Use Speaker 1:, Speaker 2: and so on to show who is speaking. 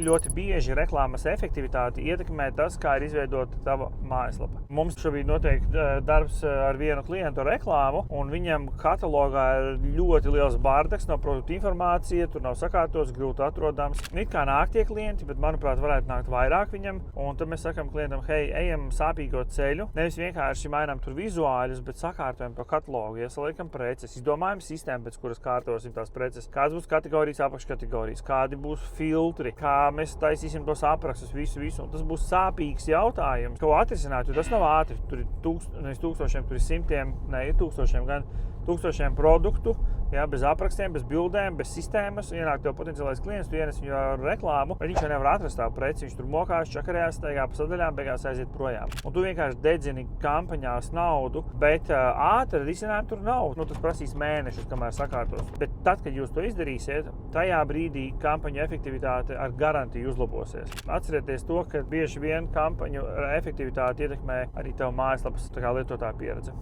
Speaker 1: Ļoti bieži reklāmas efektivitāti ietekmē tas, kā ir izveidota tava mājaslapa. Mums šobrīd notiek darbs ar vienu klientu reklāmu, un viņam katalogā ir ļoti liels bardaks no produktu informācija, tur nav sakārtots, grūti atrodams. It kā nāk tie klienti, bet, manuprāt, varētu nākt vairāk viņam, un tad mēs sakam klientam, hei, ejam sāpīgo ceļu, nevis vienkārši mainām tur vizuāļus, bet sakārtojam to katalogu, iesaliekam preces, izdomājam sistēmu, pēc kuras kārtosim tās preces, kādas būs kategorijas, apakškategorijas, kādi būs filtri, kā mēs taisīsim tos aprakstus, visu, un tas būs sāpīgs jautājums, ko atrisināt, jo tas nav ātri, tur ir nevis tūkstošiem, tur ir simtiem, ne, ir tūkstošiem, gan tūkstošiem produktu, jā, bez aprakstiem, bez bildēm, bez sistēmas, ienāk tev potenciālais klients, tu ienes viņu ar reklāmu, bet viņš jau nevar atrast tā preci, viņš tur mokās, čakarējās, staigā pa sadaļām, beigās aiziet projām. Un tu vienkārši dedzini kampaņās naudu, bet ātri risinājumu tur nav. Tas prasīs mēnešus, kamēr sakārtos. Bet tad, kad jūs to izdarīsiet, tajā brīdī kampaņu efektivitāte ar garantiju uzlabosies. Atcerieties to, ka bieži vien kampaņu efektivitāti ietekmē arī tev mājaslapas lietotāja pieredze.